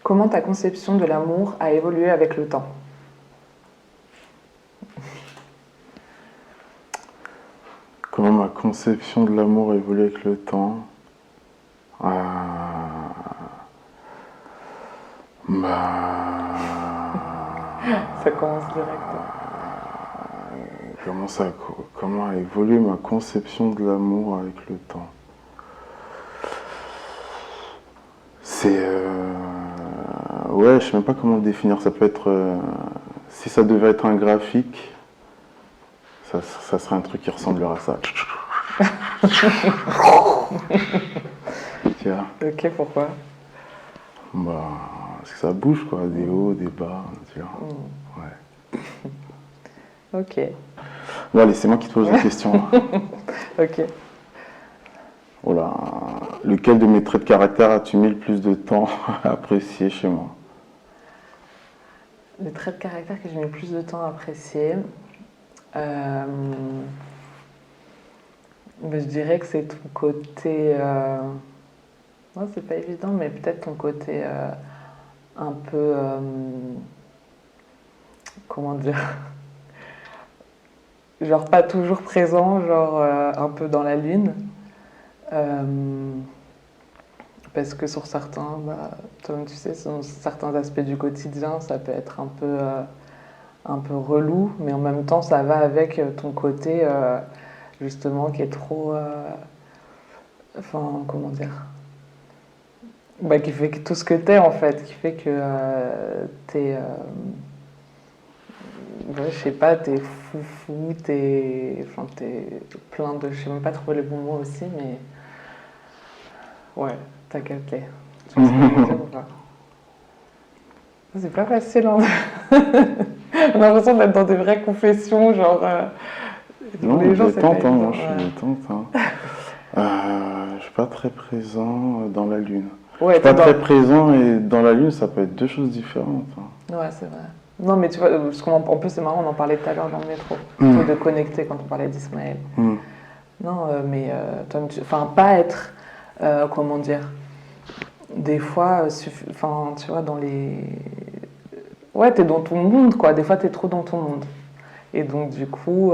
Comment ta conception de l'amour a évolué avec le temps? Comment ma conception de l'amour évolue avec le temps? Ça commence direct. Comment a évolué ma conception de l'amour avec le temps? Ouais, je sais même pas comment le définir. Ça peut être... si ça devait être un graphique, ça serait un truc qui ressemblerait à ça. Tu vois? Ok, pourquoi? Parce que ça bouge, quoi. Des hauts, des bas, tu vois. Ouais. Ok. Bon, allez, c'est moi qui te pose la question. Ok. Oh là. Lequel de mes traits de caractère as-tu mis le plus de temps à apprécier chez moi? Le trait de caractère que j'ai mis le plus de temps à apprécier, je dirais que c'est ton côté... Non, c'est pas évident, mais peut-être ton côté un peu... comment dire? Genre pas toujours présent, genre un peu dans la lune. Parce que sur certains, comme tu sais, sur certains aspects du quotidien, ça peut être un peu relou, mais en même temps, ça va avec ton côté, justement, qui est trop... enfin, comment dire? Qui fait que tout ce que t'es, en fait, qui fait que t'es... ouais, je sais pas, t'es foufou, t'es... Enfin, t'es plein de... Je sais même pas trouver les bons mots aussi, mais... Ouais, t'as capté. Tu vois ce que je veux dire ou pas? C'est pas facile, hein. On a l'impression d'être dans des vraies confessions, genre... pour Non, les gens, je c'est pas tente, hein, moi évident. je suis Ouais. détente. Je suis pas très présent dans la lune. Je Ouais, suis t'es pas dans... très présent et dans la lune, ça peut être deux choses différentes. Ouais, c'est vrai. Non, mais tu vois, parce qu'en plus, c'est marrant, on en parlait tout à l'heure dans le métro. Mm. Toi, de connecter quand on parlait d'Ismaël. Mm. Non, mais toi, enfin, pas être, comment dire, des fois, enfin, tu vois, dans les... Ouais, t'es dans ton monde, quoi. Des fois, t'es trop dans ton monde. Et donc, du coup,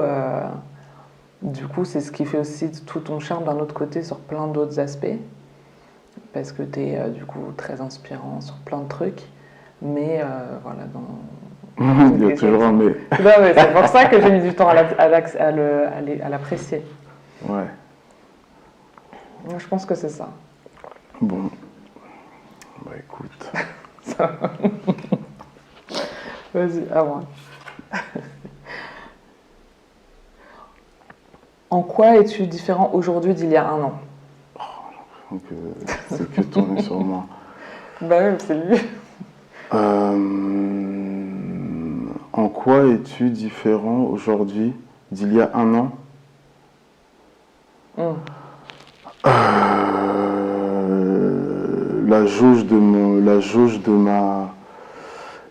c'est ce qui fait aussi tout ton charme d'un autre côté sur plein d'autres aspects. Parce que t'es, du coup, très inspirant sur plein de trucs. Mais, voilà, Il y a toujours un mais. Non, mais c'est pour ça que j'ai mis du temps à l'apprécier. Ouais. Je pense que c'est ça. Bon. Bah écoute. Vas-y, à moi. En quoi es-tu différent aujourd'hui d'il y a un an? Donc, c'est que tourner sur moi. Bah oui, c'est lui. En quoi es-tu différent aujourd'hui d'il y a un an? La jauge de ma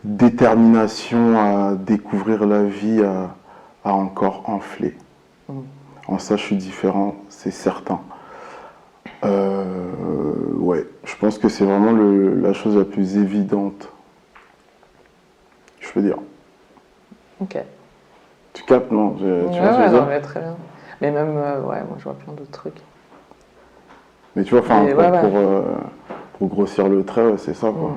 détermination à découvrir la vie a encore enflé. En ça, je suis différent, c'est certain. Ouais, je pense que c'est vraiment la chose la plus évidente, je peux dire. Ok. Tu captes, non? Tu vois ce que je veux Ouais, dire? non, mais très bien. Mais même, ouais, moi je vois plein d'autres trucs. Mais tu vois, enfin, Mais ouais. pour grossir le trait, ouais, c'est ça, quoi.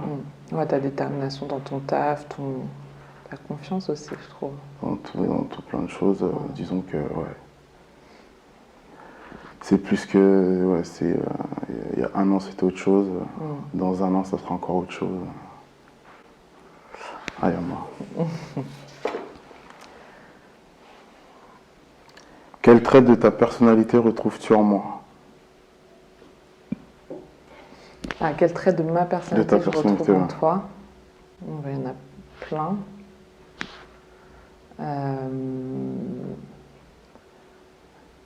Ouais, ta détermination dans ton taf, ta confiance aussi, je trouve. Dans tout plein de choses, disons que, ouais. C'est plus que, ouais, il y a un an c'était autre chose, dans un an ça sera encore autre chose. Allez, à moi. Quel trait de ta personnalité retrouves-tu en moi? Ah, quel trait de ma personnalité je retrouve en toi? Il y en a plein.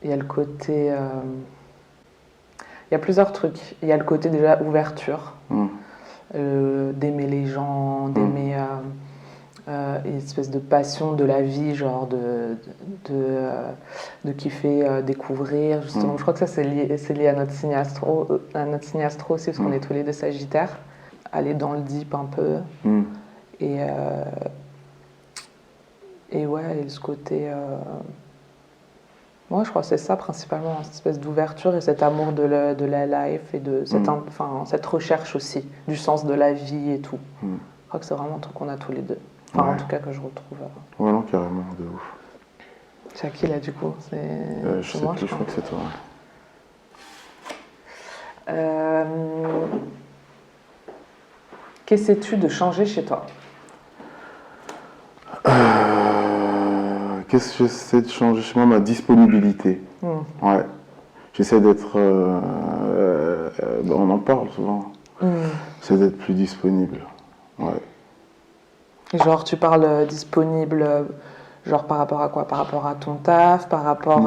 Il y a le côté... il y a plusieurs trucs. Il y a le côté déjà ouverture, d'aimer les gens, d'aimer une espèce de passion de la vie, genre de kiffer découvrir. Justement, je crois que ça c'est lié à notre signe astro aussi, parce qu'on est tous les deux sagittaires. aller dans le deep un peu. Et, et ouais, et ce côté... Moi, je crois que c'est ça principalement, cette espèce d'ouverture et cet amour de la life et de cette recherche aussi du sens de la vie et tout. Je crois que c'est vraiment un truc qu'on a tous les deux. Enfin, en tout cas, que je retrouve. Ouais, non, carrément, de ouf. C'est à qui, là, du coup? Je sais moi, plus, je crois que c'est toi. Qu'essaies-tu de changer chez toi? Qu'est-ce que j'essaie de changer chez moi? Ma disponibilité. Ouais. J'essaie d'être... on en parle souvent. J'essaie d'être plus disponible. Ouais. Et genre, tu parles disponible, genre par rapport à quoi? Par rapport à ton taf, par rapport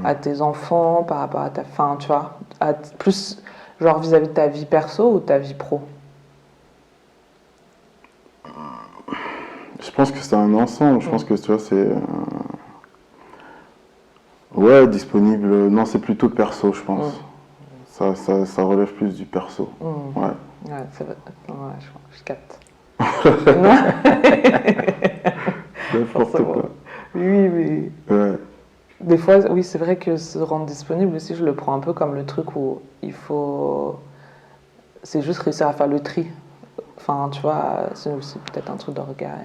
à tes enfants, par rapport à ta... Enfin, tu vois, plus genre vis-à-vis de ta vie perso ou ta vie pro? Je pense que c'est un ensemble. Je pense que, tu vois, c'est... Ouais, disponible. Non, c'est plutôt perso, je pense. Ça relève plus du perso. Ouais. Ouais, c'est vrai. Ouais, je capte. N'importe quoi. Oui, mais... Ouais. Des fois, oui, c'est vrai que se rendre disponible aussi, je le prends un peu comme le truc où il faut... C'est juste réussir à faire le tri. Enfin, tu vois, c'est aussi peut-être un truc de regard.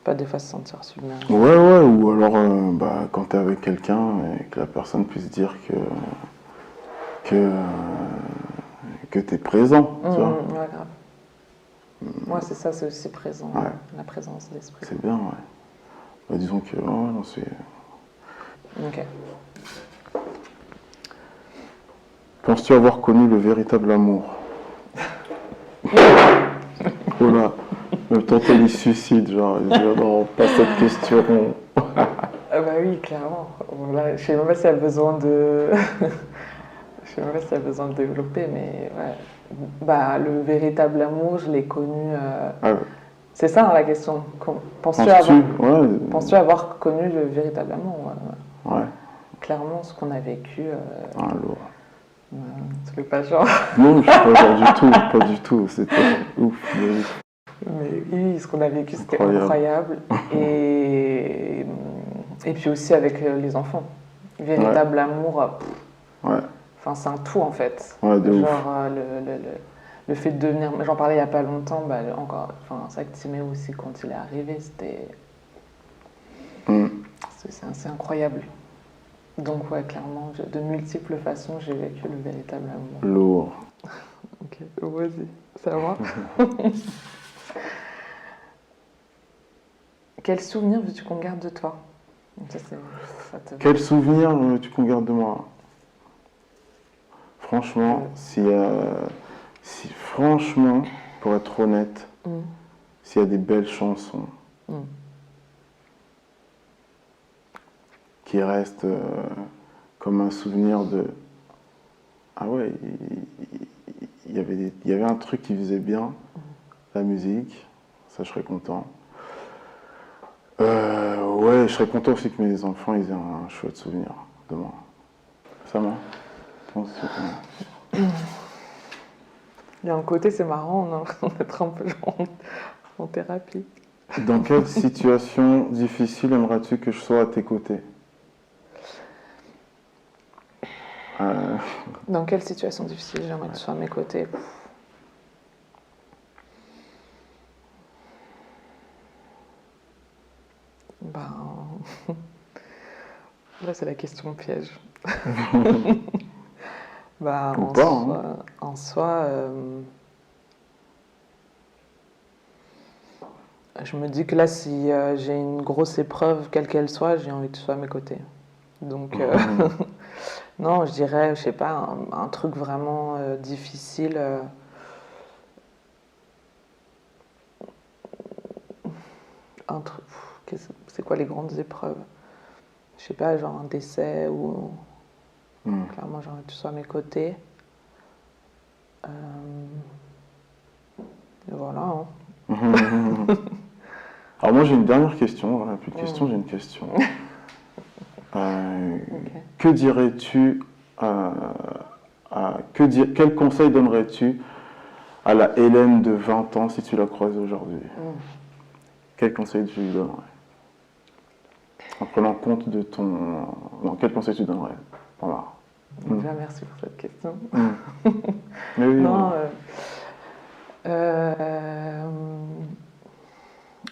Pas des fois se sentir submergé. Ouais, ou alors quand t'es avec quelqu'un et que la personne puisse dire que t'es présent, tu vois. Ouais, grave. Moi, c'est ça, c'est aussi présent, la présence d'esprit. C'est bien, ouais. Bah, disons que, non, c'est... Ok. Penses-tu avoir connu le véritable amour? Oh là, même tantôt il se suicide, genre, il dit, oh non, pas cette question. Ah bah oui, clairement. Voilà, je sais même pas si elle a besoin de... je sais même pas si elle a besoin de développer, mais ouais. Bah, le véritable amour, je l'ai connu... C'est ça, hein, la question. Penses-tu avoir connu le véritable amour? Ouais. Clairement, ce qu'on a vécu... lourd. Tu fais pas genre... Non, je suis pas genre pas du tout. C'était ouf. Mais oui, ce qu'on a vécu, c'était incroyable. Et puis aussi avec les enfants. Véritable amour. Enfin, c'est un tout en fait. Ouais, de ouf. Le fait de devenir... J'en parlais il n'y a pas longtemps, c'est vrai que Timéo aussi, quand il est arrivé, c'était... C'est assez incroyable. Donc ouais, clairement, de multiples façons, j'ai vécu le véritable amour. Lourd. Ok, vas-y, c'est à moi. Quel souvenir veux-tu qu'on garde de toi? Quel souvenir veux-tu qu'on garde de moi? Franchement, franchement, pour être honnête, s'il y a des belles chansons qui restent comme un souvenir de... Ah ouais, il y avait un truc qui faisait bien, la musique, ça je serais content. Ouais, je serais content aussi que mes enfants ils aient un chouette souvenir de moi. Ça va? Il y a un côté, c'est marrant, on a l'impression d'être un peu genre en thérapie. Dans quelle situation difficile aimerais-tu que je sois à tes côtés? Dans quelle situation difficile j'aimerais que tu sois à mes côtés? Là, c'est la question piège. En soi, je me dis que là, si j'ai une grosse épreuve, quelle qu'elle soit, j'ai envie que tu sois à mes côtés. Donc, non, je dirais, je sais pas, un truc vraiment difficile. Un truc, c'est quoi les grandes épreuves? Je sais pas, genre un décès ou... Clairement, j'ai envie que tu sois à mes côtés. Et voilà. Hein. Alors moi, j'ai une dernière question. Voilà, plus de questions, j'ai une question. Que dirais-tu quel conseil donnerais-tu À la Hélène de 20 ans, si tu la croisais aujourd'hui, quel conseil tu lui donnerais? En prenant compte de ton... Non, quel conseil tu donnerais? Voilà. Déjà, merci pour cette question. Mais oui, Non,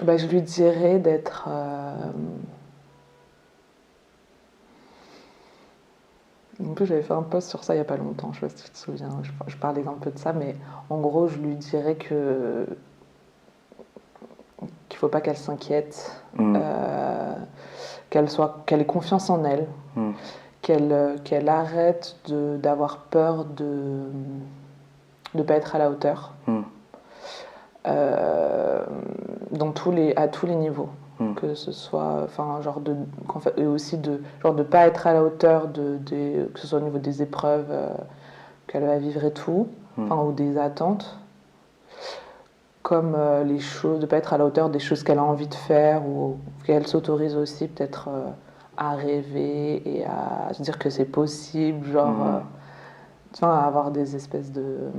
bah, je lui dirais d'être... En plus, j'avais fait un post sur ça il n'y a pas longtemps, je ne sais pas si tu te souviens, je parlais un peu de ça, mais en gros, je lui dirais qu'il ne faut pas qu'elle s'inquiète, qu'elle ait confiance en elle, qu'elle arrête d'avoir peur de ne pas être à la hauteur, à tous les niveaux. Que ce soit, enfin, et aussi de pas être à la hauteur que ce soit au niveau des épreuves qu'elle va vivre et tout, ou des attentes, comme les choses, de pas être à la hauteur des choses qu'elle a envie de faire, ou qu'elle s'autorise aussi peut-être à rêver et à se dire que c'est possible, genre, à avoir des espèces de,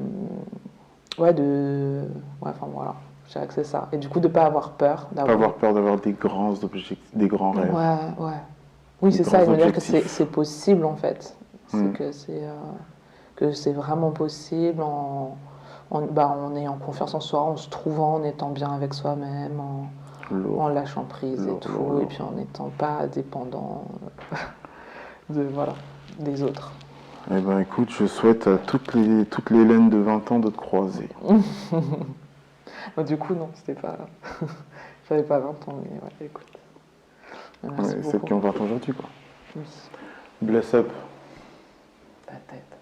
enfin voilà. Je dirais que c'est ça. Et du coup, de ne pas avoir peur. Pas avoir peur d'avoir des grands objectifs, des grands rêves. Ouais. Oui, c'est ça. Et me dire que c'est possible, en fait. Que c'est vraiment possible en ayant confiance en soi, en se trouvant, en étant bien avec soi-même, en lâchant prise et tout. Et puis en n'étant pas dépendant des autres. Eh ben écoute, je souhaite à toutes les Hélènes de 20 ans de te croiser. Du coup, non, c'était pas. J'avais pas 20 ans, mais ouais, écoute. Merci beaucoup. Celles qui ont 20 ans aujourd'hui, quoi. Oui. Bless up. Ta tête.